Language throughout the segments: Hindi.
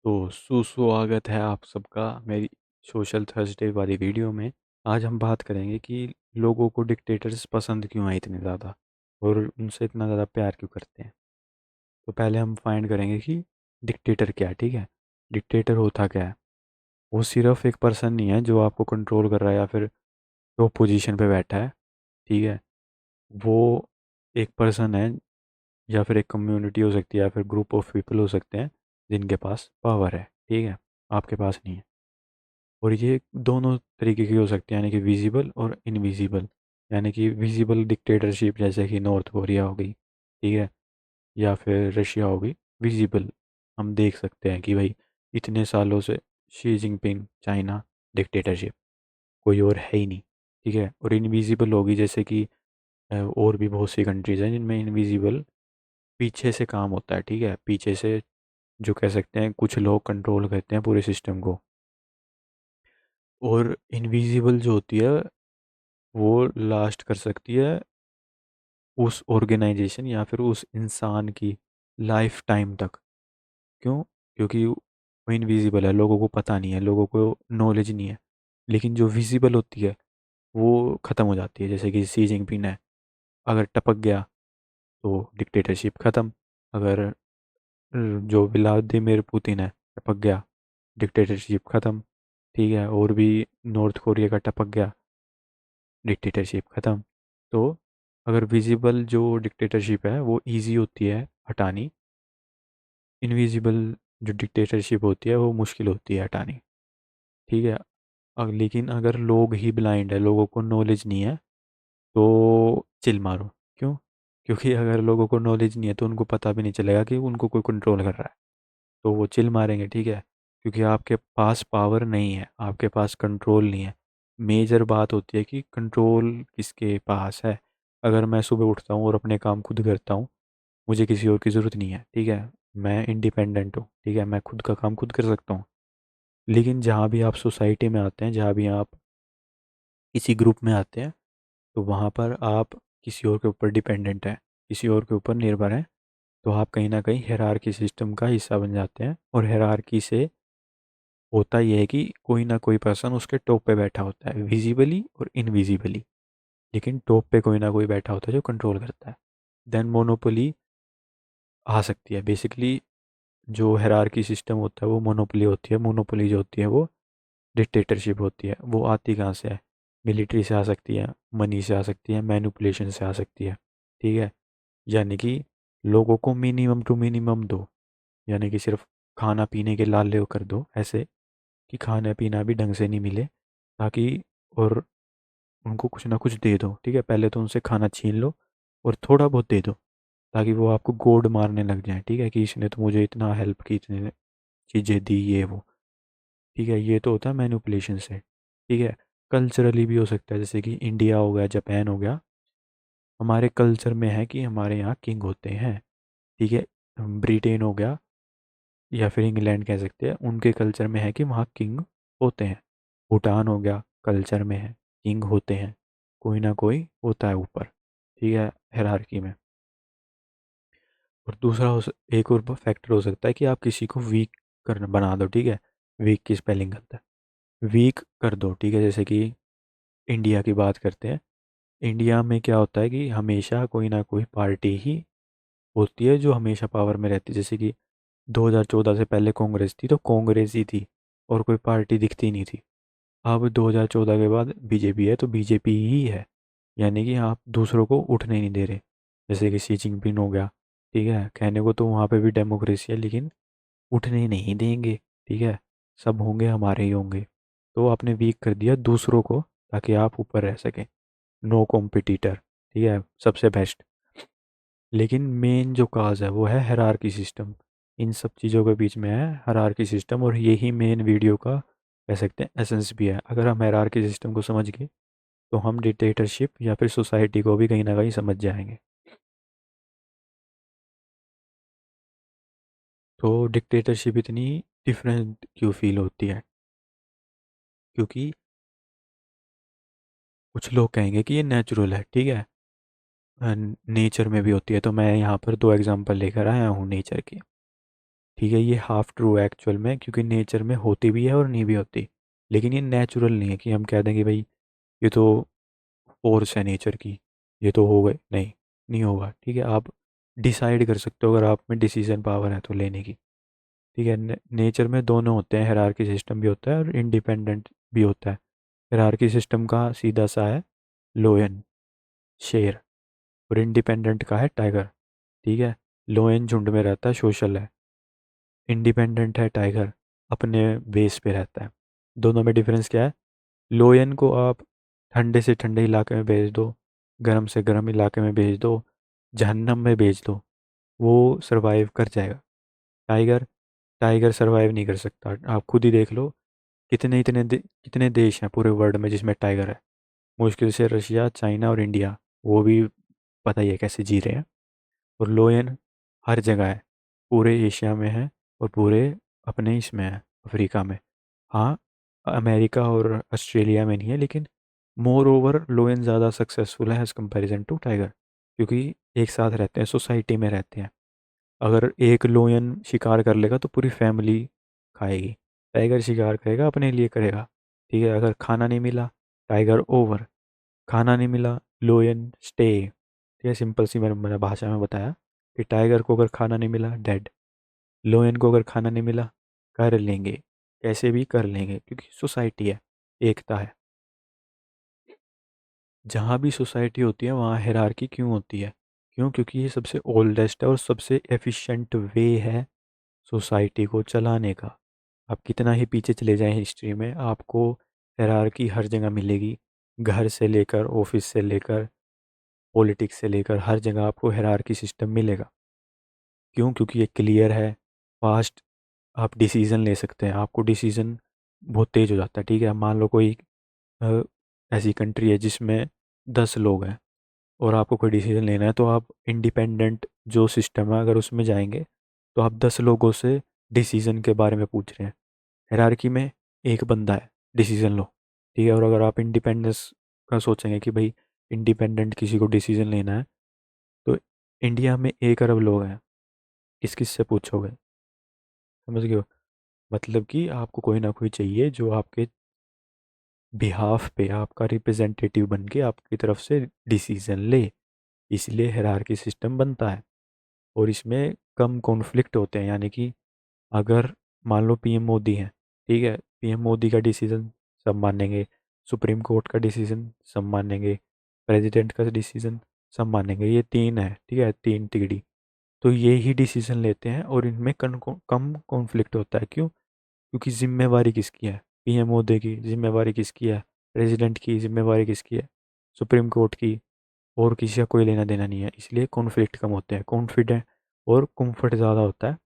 तो सुस्वागत है आप सबका मेरी सोशल थर्सडे वाली वीडियो में। आज हम बात करेंगे कि लोगों को डिक्टेटर्स पसंद क्यों हैं इतने ज़्यादा और उनसे इतना ज़्यादा प्यार क्यों करते हैं। तो पहले हम फाइंड करेंगे कि डिक्टेटर क्या है। ठीक है, डिक्टेटर होता क्या है। वो सिर्फ एक पर्सन नहीं है जो आपको कंट्रोल कर रहा है या फिर जो पोजीशन पे बैठा है। ठीक है, वो एक पर्सन है या फिर एक कम्युनिटी हो सकती है या फिर ग्रुप ऑफ पीपल हो सकते हैं जिनके पास पावर है। ठीक है, आपके पास नहीं है। और ये दोनों तरीके की हो सकती है, यानी कि विजिबल और इनविजिबल। यानी कि विजिबल डिक्टेटरशिप जैसे कि नॉर्थ कोरिया हो गई, ठीक है, या फिर रशिया हो गई। विजिबल हम देख सकते हैं कि भाई इतने सालों से शी जिनपिंग चाइना डिक्टेटरशिप, कोई और है ही नहीं। ठीक है, और इनविजिबल होगी जैसे कि और भी बहुत सी कंट्रीज हैं जिनमें इनविजिबल पीछे से काम होता है। ठीक है, पीछे से जो कह सकते हैं कुछ लोग कंट्रोल करते हैं पूरे सिस्टम को। और इनविजिबल जो होती है वो लास्ट कर सकती है उस ऑर्गेनाइजेशन या फिर उस इंसान की लाइफ टाइम तक। क्यों? क्योंकि वो इनविजिबल है, लोगों को पता नहीं है, लोगों को नॉलेज नहीं है। लेकिन जो विजिबल होती है वो ख़त्म हो जाती है। जैसे कि सी जिनपिंग है, अगर टपक गया तो डिक्टेटरशिप ख़त्म। अगर जो व्लादिमीर पुतिन है टपक गया, डिक्टेटरशिप ख़त्म। ठीक है, और भी नॉर्थ कोरिया का टपक गया, डिक्टेटरशिप ख़त्म। तो अगर विजिबल जो डिक्टेटरशिप है वो इजी होती है हटानी, इनविजिबल जो डिक्टेटरशिप होती है वो मुश्किल होती है हटानी। ठीक है, लेकिन अगर लोग ही ब्लाइंड है, लोगों को नॉलेज नहीं है, तो चिल मारो। क्यों? क्योंकि अगर लोगों को नॉलेज नहीं है तो उनको पता भी नहीं चलेगा कि उनको कोई कंट्रोल कर रहा है, तो वो चिल मारेंगे। ठीक है, क्योंकि आपके पास पावर नहीं है, आपके पास कंट्रोल नहीं है। मेजर बात होती है कि कंट्रोल किसके पास है। अगर मैं सुबह उठता हूँ और अपने काम खुद करता हूँ, मुझे किसी और की ज़रूरत नहीं है। ठीक है, मैं इंडिपेंडेंट हूँ। ठीक है, मैं खुद का काम खुद कर सकता हूँ। लेकिन जहाँ भी आप सोसाइटी में आते हैं, जहाँ भी आप किसी ग्रुप में आते हैं, तो वहाँ पर आप किसी और के ऊपर डिपेंडेंट हैं, किसी और के ऊपर निर्भर हैं। तो आप कहीं ना कहीं हायरार्की सिस्टम का हिस्सा बन जाते हैं। और हायरार्की से होता यह है कि कोई ना कोई पर्सन उसके टॉप पे बैठा होता है, विजिबली और इनविजिबली। लेकिन टॉप पे कोई ना कोई बैठा होता है जो कंट्रोल करता है। देन मोनोपोली आ सकती है। बेसिकली जो हायरार्की सिस्टम होता है वो मोनोपोली होती है। मोनोपोली जो होती है वो डिक्टेटरशिप होती है। वो आती कहाँ से है? मिलिट्री से आ सकती है, मनी से आ सकती है, मैनिपुलेशन से आ सकती है। ठीक है, यानी कि लोगों को मिनिमम टू मिनिमम दो, यानी कि सिर्फ खाना पीने के लाले कर दो, ऐसे कि खाना पीना भी ढंग से नहीं मिले, ताकि और उनको कुछ ना कुछ दे दो। ठीक है, पहले तो उनसे खाना छीन लो और थोड़ा बहुत दे दो, ताकि वो आपको गोड मारने लग जाए। ठीक है, कि इसने तो मुझे इतना हेल्प की, इतने चीज़ें दी, ये वो। ठीक है, ये तो होता है मैनिपुलेशन से। ठीक है, कल्चरली भी हो सकता है, जैसे कि इंडिया हो गया, जापान हो गया। हमारे कल्चर में है कि हमारे यहाँ किंग होते हैं। ठीक है, ब्रिटेन हो गया या फिर इंग्लैंड कह सकते हैं, उनके कल्चर में है कि वहाँ किंग होते हैं। भूटान हो गया, कल्चर में है किंग होते हैं, कोई ना कोई होता है ऊपर। ठीक है, हायरार्की में। और दूसरा एक और फैक्टर हो सकता है कि आप किसी को वीक कर बना दो। ठीक है, वीक की स्पेलिंग करता है, वीक कर दो। ठीक है, जैसे कि इंडिया की बात करते हैं। इंडिया में क्या होता है कि हमेशा कोई ना कोई पार्टी ही होती है जो हमेशा पावर में रहती है। जैसे कि 2014 से पहले कांग्रेस थी तो कांग्रेस ही थी और कोई पार्टी दिखती नहीं थी। अब 2014 के बाद बीजेपी है तो बीजेपी ही है। यानी कि आप दूसरों को उठने नहीं दे रहे। जैसे कि शी जिनपिंग हो गया। ठीक है, कहने को तो वहाँ पे भी डेमोक्रेसी है, लेकिन उठने नहीं देंगे। ठीक है, सब होंगे हमारे ही होंगे। तो आपने वीक कर दिया दूसरों को ताकि आप ऊपर रह सकें। No competitor. ठीक है, सबसे बेस्ट। लेकिन मेन जो काज है वो है हायरार्की सिस्टम। इन सब चीज़ों के बीच में है हायरार्की सिस्टम, और यही मेन वीडियो का कह सकते हैं एसेंस भी है। अगर हम हायरार्की सिस्टम को समझ गए तो हम डिक्टेटरशिप या फिर सोसाइटी को भी कहीं ना कहीं समझ जाएंगे। तो डिक्टेटरशिप इतनी डिफरेंट क्यों फील होती है? क्योंकि कुछ लोग कहेंगे कि ये नेचुरल है। ठीक है, नेचर में भी होती है। तो मैं यहाँ पर दो एग्जांपल लेकर आया हूँ नेचर की। ठीक है, ये हाफ ट्रू है एक्चुअल में, क्योंकि नेचर में होती भी है और नहीं भी होती। लेकिन ये नेचुरल नहीं है कि हम कह दें कि भाई ये तो फोर्स है नेचर की, ये तो हो गए, नहीं, नहीं होगा। ठीक है, आप डिसाइड कर सकते हो अगर आप में डिसीजन पावर है तो लेने की। ठीक है, नेचर में दोनों होते हैं, हायरार्की सिस्टम भी होता है और इंडिपेंडेंट भी होता है। हायरार्की सिस्टम का सीधा सा है लोयन, शेर, और इंडिपेंडेंट का है टाइगर। ठीक है, लोयन झुंड में रहता है, सोशल है। इंडिपेंडेंट है टाइगर, अपने बेस पे रहता है। दोनों में डिफरेंस क्या है? लोयन को आप ठंडे से ठंडे इलाके में भेज दो, गर्म से गर्म इलाके में भेज दो, जहन्नम में भेज दो, वो सरवाइव कर जाएगा। टाइगर, टाइगर सरवाइव नहीं कर सकता। आप खुद ही देख लो, कितने देश हैं पूरे वर्ल्ड में जिसमें टाइगर है? मुश्किल से रशिया, चाइना और इंडिया, वो भी पता ही है कैसे जी रहे हैं। और लोयन हर जगह है, पूरे एशिया में है और पूरे अपने इसमें है, अफ्रीका में। हाँ, अमेरिका और ऑस्ट्रेलिया में नहीं है, लेकिन मोर ओवर लोयन ज़्यादा सक्सेसफुल है एज़ कम्पेरिजन टू टाइगर, क्योंकि एक साथ रहते हैं, सोसाइटी में रहते हैं। अगर एक लोयन शिकार कर लेगा तो पूरी फैमिली खाएगी। टाइगर शिकार करेगा, अपने लिए करेगा। ठीक है, अगर खाना नहीं मिला, टाइगर ओवर। खाना नहीं मिला, लोयन स्टे। ठीक है, सिंपल सी मैंने भाषा में बताया कि टाइगर को अगर खाना नहीं मिला, डेड। लोयन को अगर खाना नहीं मिला, कर लेंगे, कैसे भी कर लेंगे, क्योंकि सोसाइटी है, एकता है। जहाँ भी सोसाइटी होती है वहाँ हायरार्की क्यों होती है? क्यों? क्योंकि ये सबसे ओल्डेस्ट है और सबसे एफिशिएंट वे है सोसाइटी को चलाने का। आप कितना ही पीछे चले जाएं हिस्ट्री में, आपको हायरार्की हर जगह मिलेगी। घर से लेकर ऑफिस से लेकर पॉलिटिक्स से लेकर हर जगह आपको हायरार्की सिस्टम मिलेगा। क्यों? क्योंकि ये क्लियर है, फास्ट, आप डिसीजन ले सकते हैं, आपको डिसीजन बहुत तेज हो जाता है। ठीक है, मान लो कोई अ, ऐसी कंट्री है जिसमें 10 लोग हैं और आपको कोई डिसीजन लेना है, तो आप इंडिपेंडेंट जो सिस्टम है अगर उसमें जाएंगे तो आप 10 लोगों से डिसीजन के बारे में पूछ रहे हैं। हायरार्की में एक बंदा है, डिसीजन लो। ठीक है, और अगर आप इंडिपेंडेंस का सोचेंगे कि भाई इंडिपेंडेंट किसी को डिसीजन लेना है, तो इंडिया में 1 अरब लोग हैं, किस किस से पूछोगे? समझ गए हो? मतलब कि आपको कोई ना कोई चाहिए जो आपके बिहाफ पे, आपका रिप्रेजेंटेटिव बन के आपकी तरफ से डिसीजन ले। इसलिए हायरार्की सिस्टम बनता है और इसमें कम कॉन्फ्लिक्ट होते हैं। यानी कि अगर मान लो पीएम मोदी हैं, ठीक है, पीएम मोदी का डिसीजन सब मानेंगे, सुप्रीम कोर्ट का डिसीजन सब मानेंगे, प्रेसिडेंट का डिसीजन सब मानेंगे। ये तीन है, ठीक है, तीन टिकड़ी। तो ये ही डिसीजन लेते हैं और इनमें कम कॉन्फ्लिक्ट होता है। क्यों? क्योंकि जिम्मेवारी किसकी है? पीएम मोदी की जिम्मेवारी किसकी है? प्रेसिडेंट की जिम्मेवारी किसकी है? सुप्रीम कोर्ट की। और किसी का कोई लेना देना नहीं है, इसलिए कॉन्फ्लिक्ट कम होते हैं, कॉन्फिडेंट और कंफर्ट ज़्यादा होता है।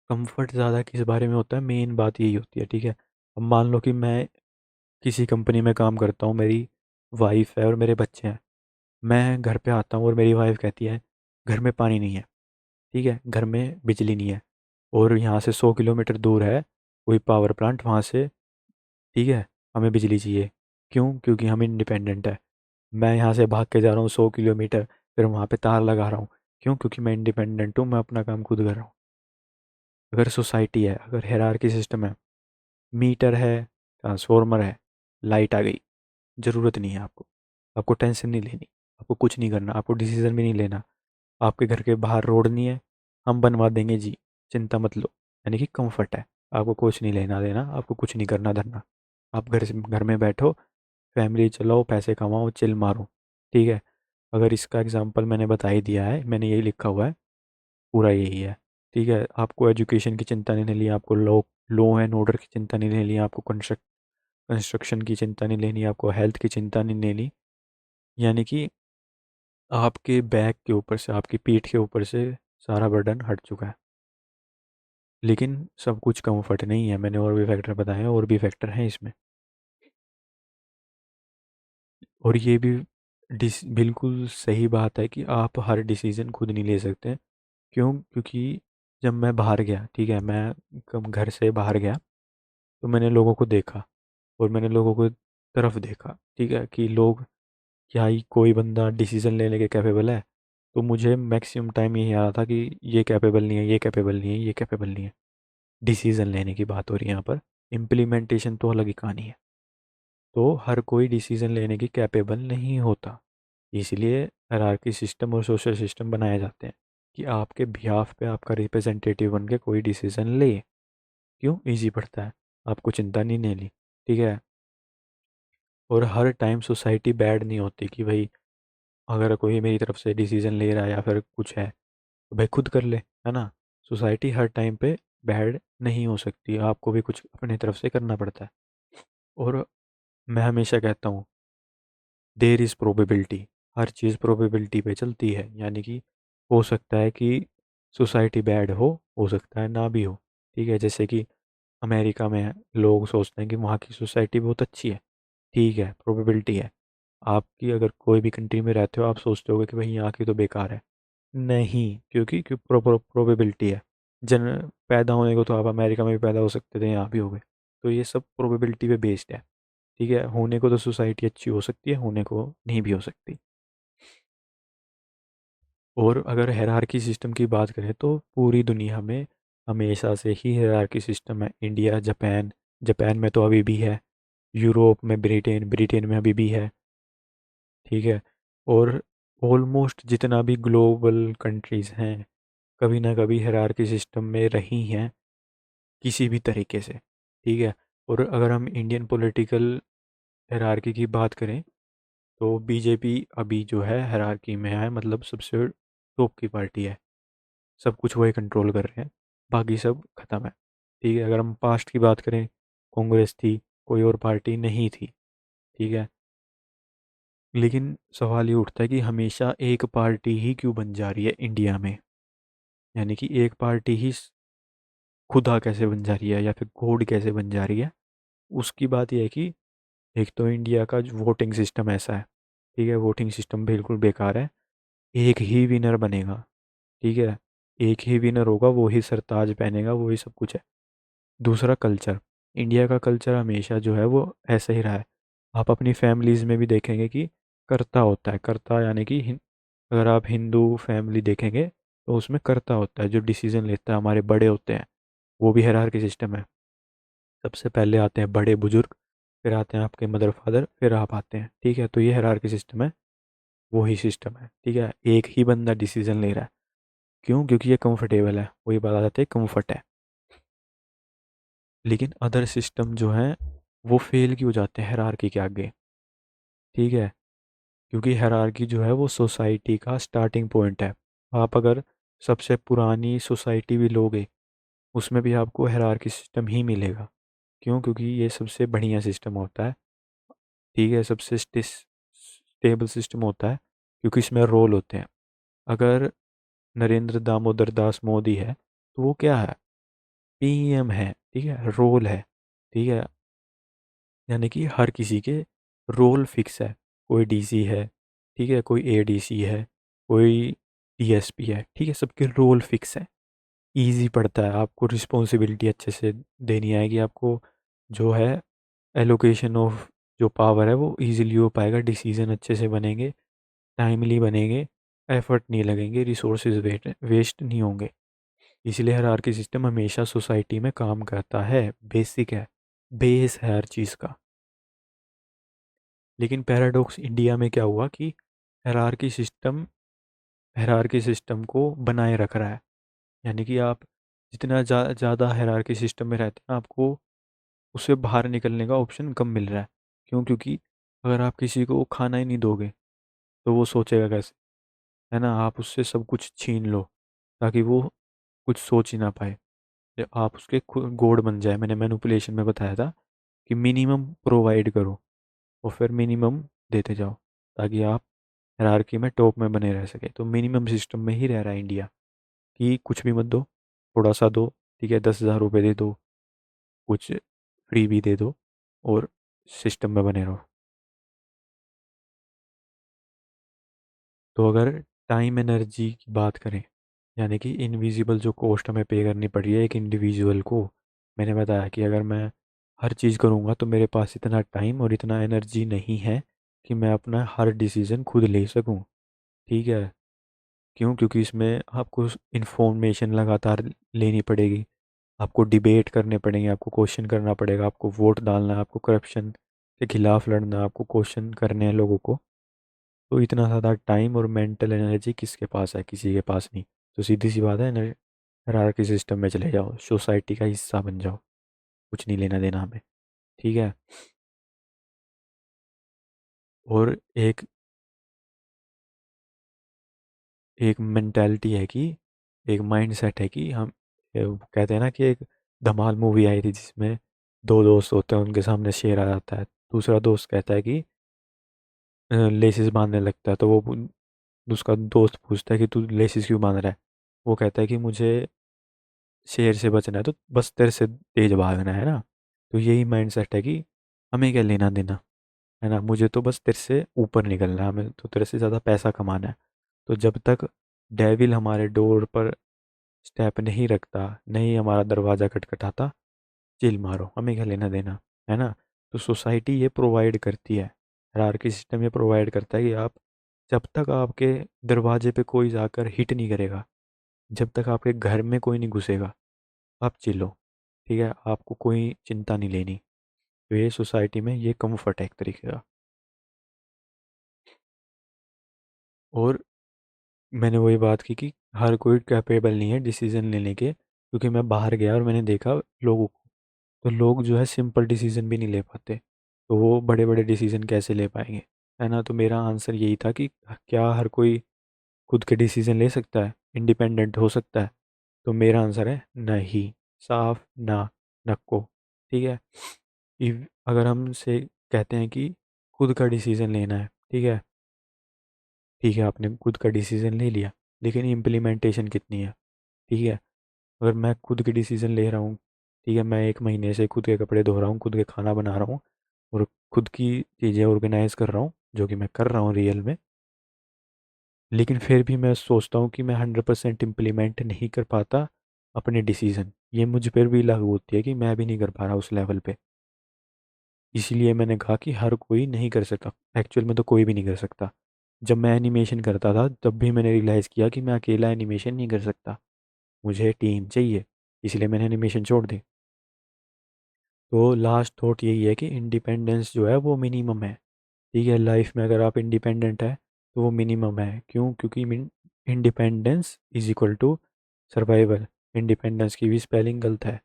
कंफर्ट ज़्यादा किस बारे में होता है? मेन बात यही होती है। ठीक है, अब मान लो कि मैं किसी कंपनी में काम करता हूँ, मेरी वाइफ है और मेरे बच्चे हैं। मैं घर पे आता हूँ और मेरी वाइफ कहती है घर में पानी नहीं है, ठीक है, घर में बिजली नहीं है, और यहाँ से 100 किलोमीटर दूर है कोई पावर प्लांट, वहाँ से, ठीक है, हमें बिजली चाहिए। क्यों? क्योंकि हम इंडिपेंडेंट है। मैं यहाँ से भाग के जा रहा हूँ 100 किलोमीटर, फिर वहाँ पे तार लगा रहा हूँ। क्यों? क्योंकि मैं इंडिपेंडेंट हूँ, मैं अपना काम खुद कर रहा हूँ। अगर सोसाइटी है, अगर हायरार्की सिस्टम है, मीटर है, ट्रांसफॉर्मर है, लाइट आ गई, ज़रूरत नहीं है आपको, आपको टेंशन नहीं लेनी, आपको कुछ नहीं करना, आपको डिसीजन भी नहीं लेना। आपके घर के बाहर रोड नहीं है, हम बनवा देंगे जी, चिंता मत लो। यानी कि कंफर्ट है, आपको कुछ नहीं लेना देना, आपको कुछ नहीं करना धरना। आप घर में बैठो, फैमिली चलाओ, पैसे कमाओ, चिल मारो। ठीक है, अगर इसका एग्जांपल मैंने बता ही दिया है, मैंने यही लिखा हुआ है, पूरा यही है। ठीक है, आपको एजुकेशन की चिंता नहीं लेनी, आपको लॉ लॉ एंड ऑर्डर की चिंता नहीं लेनी, आपको कंस्ट्रक्शन की चिंता नहीं लेनी, आपको हेल्थ की चिंता नहीं लेनी। यानी कि आपके बैक के ऊपर से, आपकी पीठ के ऊपर से सारा बर्डन हट चुका है। लेकिन सब कुछ कंफर्ट नहीं है, मैंने और भी फैक्टर बताए हैं, और भी फैक्टर हैं इसमें। और ये भी बिल्कुल सही बात है कि आप हर डिसीजन खुद नहीं ले सकते। क्यों? क्योंकि जब मैं बाहर गया, ठीक है, मैं कब घर से बाहर गया, तो मैंने लोगों को देखा और मैंने लोगों को तरफ देखा, ठीक है, कि लोग, क्या ही कोई बंदा डिसीजन लेने के कैपेबल है? तो मुझे मैक्सिमम टाइम यही आ रहा था कि ये कैपेबल नहीं है, ये कैपेबल नहीं है, ये कैपेबल नहीं है। डिसीजन लेने की बात हो रही है यहाँ पर। इम्प्लीमेंटेशन तो अलग ही कहानी है। तो हर कोई डिसीजन लेने की कैपेबल नहीं होता। इसलिए हायरार्की सिस्टम और सोशल सिस्टम बनाए जाते हैं कि आपके बिहाफ पे आपका रिप्रेजेंटेटिव बन के कोई डिसीजन ले। क्यों? इजी पड़ता है, आपको चिंता नहीं लेनी। ठीक है। और हर टाइम सोसाइटी बैड नहीं होती कि भाई अगर कोई मेरी तरफ से डिसीजन ले रहा है या फिर कुछ है तो भाई खुद कर ले, है ना। सोसाइटी हर टाइम पे बैड नहीं हो सकती, आपको भी कुछ अपनी तरफ से करना पड़ता है। और मैं हमेशा कहता हूँ there is probability. Her cheese probability पे चलती है, यानी कि हो सकता है कि सोसाइटी बैड हो सकता है ना भी हो। ठीक है, जैसे कि अमेरिका में लोग सोचते हैं कि वहाँ की सोसाइटी बहुत अच्छी है। ठीक है, प्रोबेबिलिटी है। आपकी अगर कोई भी कंट्री में रहते हो आप सोचते होगे कि भाई यहाँ की तो बेकार है। नहीं, क्योंकि प्रोबेबिलिटी है। जन पैदा होने को तो आप अमेरिका में भी पैदा हो सकते थे, यहाँ भी हो गए। तो ये सब प्रोबेबिलिटी पे बेस्ड है। ठीक है, होने को तो सोसाइटी अच्छी हो सकती है, होने को नहीं भी हो सकती। और अगर हायरार्की सिस्टम की बात करें तो पूरी दुनिया में हमेशा से ही हायरार्की सिस्टम है। इंडिया, जापान, जापान में तो अभी भी है। यूरोप में ब्रिटेन, ब्रिटेन में अभी भी है। ठीक है। और ऑलमोस्ट जितना भी ग्लोबल कंट्रीज़ हैं कभी ना कभी हायरार्की सिस्टम में रही हैं किसी भी तरीके से। ठीक है। और अगर हम इंडियन पॉलिटिकल हायरार्की की बात करें तो बीजेपी अभी जो है हायरार्की में है, मतलब सबसे टॉप की पार्टी है। सब कुछ वही कंट्रोल कर रहे हैं, बाकी सब खत्म है। ठीक है। अगर हम पास्ट की बात करें, कांग्रेस थी, कोई और पार्टी नहीं थी। ठीक है। लेकिन सवाल ये उठता है कि हमेशा एक पार्टी ही क्यों बन जा रही है इंडिया में। यानी कि एक पार्टी ही खुदा कैसे बन जा रही है या फिर गॉड कैसे बन जा रही है। उसकी बात यह है कि एक तो इंडिया का जो वोटिंग सिस्टम ऐसा है। ठीक है, वोटिंग सिस्टम बिल्कुल बेकार है। एक ही विनर बनेगा। ठीक है, एक ही विनर होगा, वो ही सरताज पहनेगा, वो ही सब कुछ है। दूसरा कल्चर, इंडिया का कल्चर हमेशा जो है वो ऐसा ही रहा है। आप अपनी फैमिलीज़ में भी देखेंगे कि कर्ता होता है। कर्ता यानी कि अगर आप हिंदू फैमिली देखेंगे तो उसमें कर्ता होता है, जो डिसीजन लेता है, हमारे बड़े होते हैं। वो भी हायरार्की सिस्टम है। सबसे पहले आते हैं बड़े बुजुर्ग, फिर आते हैं आपके मदर फादर, फिर आप आते हैं। ठीक है, तो ये हायरार्की सिस्टम है, वही सिस्टम है। ठीक है, एक ही बंदा डिसीजन ले रहा है। क्यों? क्योंकि ये कंफर्टेबल है, वही बात आ जाती है, कंफर्ट है। लेकिन अदर सिस्टम जो हैं वो फेल क्यों जाते हैं हायरार्की के आगे? ठीक है, क्योंकि हायरार्की जो है वो सोसाइटी का स्टार्टिंग पॉइंट है। आप अगर सबसे पुरानी सोसाइटी भी लोगे उसमें भी आपको हायरार्की सिस्टम ही मिलेगा। क्यों? क्योंकि ये सबसे बढ़िया सिस्टम होता है। ठीक है, सबसे स्टेबल सिस्टम होता है, क्योंकि इसमें रोल होते हैं। अगर नरेंद्र दामोदर दास मोदी है तो वो क्या है? पीएम है। ठीक है, रोल है। ठीक है, यानी कि हर किसी के रोल फिक्स है। कोई डीसी है, ठीक है, कोई एडीसी है, कोई डीएसपी है। ठीक है, सबके रोल फिक्स है। इजी पड़ता है, आपको रिस्पॉन्सिबिलिटी अच्छे से देनी आएगी। आपको जो है एलोकेशन ऑफ जो पावर है वो इजीली हो पाएगा, डिसीजन अच्छे से बनेंगे, टाइमली बनेंगे, एफर्ट नहीं लगेंगे, रिसोर्सेज वेस्ट नहीं होंगे। इसलिए हायरार्की सिस्टम हमेशा सोसाइटी में काम करता है, बेसिक है, बेस है हर चीज़ का। लेकिन पैराडॉक्स इंडिया में क्या हुआ कि हायरार्की सिस्टम हायरार्की सिस्टम को बनाए रख रहा है। यानी कि आप जितना ज़्यादा हायरार्की सिस्टम में रहते हैं आपको उससे बाहर निकलने का ऑप्शन कम मिल रहा है। क्यों? क्योंकि अगर आप किसी को खाना ही नहीं दोगे तो वो सोचेगा कैसे, है ना। आप उससे सब कुछ छीन लो ताकि वो कुछ सोच ही ना पाए, या आप उसके गोड बन जाए। मैंने मैनिपुलेशन में बताया था कि मिनिमम प्रोवाइड करो और फिर मिनिमम देते जाओ ताकि आप हायरार्की में टॉप में बने रह सके। तो मिनिमम सिस्टम में ही रह रहा है इंडिया कि कुछ भी मत दो, थोड़ा सा दो। ठीक है, 10,000 रुपये दे दो, कुछ फ्री भी दे दो, और सिस्टम में बने रहो। तो अगर टाइम एनर्जी की बात करें, यानी कि इनविजिबल जो कॉस्ट हमें पे करनी पड़ रही है एक इंडिविजुअल को, मैंने बताया कि अगर मैं हर चीज़ करूँगा तो मेरे पास इतना टाइम और इतना एनर्जी नहीं है कि मैं अपना हर डिसीज़न खुद ले सकूँ। ठीक है, क्यों? क्योंकि इसमें आपको इंफॉर्मेशन लगातार लेनी पड़ेगी, आपको डिबेट करने पड़ेंगे, आपको क्वेश्चन करना पड़ेगा, आपको वोट डालना है, आपको करप्शन के खिलाफ लड़ना है, आपको क्वेश्चन करने हैं लोगों को। तो इतना ज़्यादा टाइम और मेंटल एनर्जी किसके पास है? किसी के पास नहीं। तो सीधी सी बात है, हायरार्की सिस्टम में चले जाओ, सोसाइटी का हिस्सा बन जाओ, कुछ नहीं लेना देना हमें। ठीक है। और एक मेंटालिटी है कि, एक माइंड सेट है कि हम, वो कहते हैं ना कि एक धमाल मूवी आई थी जिसमें दो दोस्त होते हैं, उनके सामने शेर आ जाता है, दूसरा दोस्त कहता है कि लेसिस बांधने लगता है, तो वो उसका दोस्त पूछता है कि तू लेसिस क्यों बांध रहा है? वो कहता है कि मुझे शेर से बचना है, तो बस तेरे से तेज भागना है ना। तो यही माइंड सेट है कि हमें क्या लेना देना, है ना, मुझे तो बस तेरे से ऊपर निकलना है, हमें तो तेरे से ज़्यादा पैसा कमाना है। तो जब तक डेविल हमारे डोर पर स्टेप नहीं रखता, नहीं हमारा दरवाज़ा खटखटाता, चिल मारो, हमें क्या लेना देना, है ना। तो सोसाइटी ये प्रोवाइड करती है, हायरार्की सिस्टम ये प्रोवाइड करता है कि आप, जब तक आपके दरवाजे पे कोई जाकर हिट नहीं करेगा, जब तक आपके घर में कोई नहीं घुसेगा, आप चिलो। ठीक है, आपको कोई चिंता नहीं लेनी। तो ये सोसाइटी में ये कम्फर्ट है एक तरीके का। और मैंने वही बात की कि हर कोई कैपेबल नहीं है डिसीजन लेने के, क्योंकि मैं बाहर गया और मैंने देखा लोगों को, तो लोग जो है सिंपल डिसीजन भी नहीं ले पाते, तो वो बड़े बड़े डिसीजन कैसे ले पाएंगे? है ना। तो मेरा आंसर यही था कि क्या हर कोई खुद के डिसीजन ले सकता है, इंडिपेंडेंट हो सकता है? तो मेरा आंसर है नहीं, साफ ना, नको। ठीक है। अगर हमसे कहते हैं कि खुद का डिसीजन लेना है, ठीक है, ठीक है, आपने खुद का डिसीजन ले लिया, लेकिन इम्प्लीमेंटेशन कितनी है? ठीक है। अगर मैं खुद के डिसीजन ले रहा हूँ, ठीक है, मैं 1 महीने से खुद के कपड़े धो रहा हूँ, खुद के खाना बना रहा हूँ, और खुद की चीज़ें ऑर्गेनाइज कर रहा हूँ, जो कि मैं कर रहा हूँ रियल में, लेकिन फिर भी मैं सोचता हूँ कि मैं 100% इम्प्लीमेंट नहीं कर पाता अपने डिसीजन, ये मुझ पर भी लागू होती है कि मैं भी नहीं कर पा रहा उस लेवल पे। इसीलिए मैंने कहा कि हर कोई नहीं कर सकता, एक्चुअल में तो कोई भी नहीं कर सकता। जब मैं एनिमेशन करता था तब भी मैंने रियलाइज़ किया कि मैं अकेला एनिमेशन नहीं कर सकता, मुझे टीम चाहिए, इसलिए मैंने एनिमेशन छोड़ दी। तो लास्ट थॉट यही है कि इंडिपेंडेंस जो है वो मिनिमम है। ठीक है, लाइफ में अगर आप इंडिपेंडेंट है तो वो मिनिमम है। क्यों? क्योंकि independence is equal to survival. Independence की भी स्पेलिंग गलत है।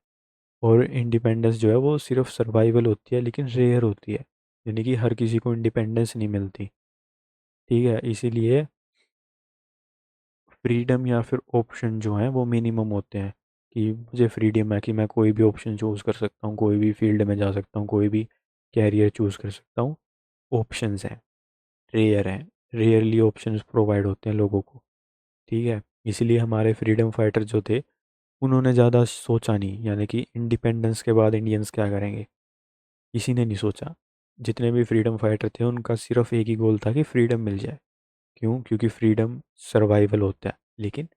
और इंडिपेंडेंस जो है वो सिर्फ सर्वाइवल होती है, लेकिन रेयर होती है, यानी कि हर किसी को इंडिपेंडेंस नहीं मिलती। ठीक है, इसीलिए फ्रीडम या फिर ऑप्शन जो हैं वो मिनिमम होते हैं, कि मुझे फ्रीडम है कि मैं कोई भी ऑप्शन चूज़ कर सकता हूँ, कोई भी फील्ड में जा सकता हूँ, कोई भी कैरियर चूज़ कर सकता हूँ। ऑप्शंस हैं, रेयर हैं, रेयरली ऑप्शंस प्रोवाइड होते हैं लोगों को। ठीक है। इसलिए हमारे फ्रीडम फाइटर जो थे, उन्होंने ज़्यादा सोचा नहीं, यानी कि इंडिपेंडेंस के बाद इंडियंस क्या करेंगे, किसी ने नहीं सोचा। जितने भी फ्रीडम फाइटर थे उनका सिर्फ एक ही गोल था कि फ्रीडम मिल जाए। क्यों? क्योंकि फ्रीडम सर्वाइवल होता है, लेकिन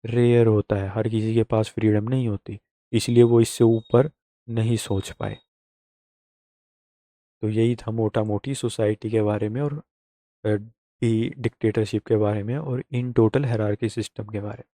रेयर होता है, हर किसी के पास फ्रीडम नहीं होती, इसलिए वो इससे ऊपर नहीं सोच पाए। तो यही था मोटा मोटी सोसाइटी के बारे में, और डिक्टेटरशिप के बारे में, और इन टोटल हायरार्की सिस्टम के बारे में।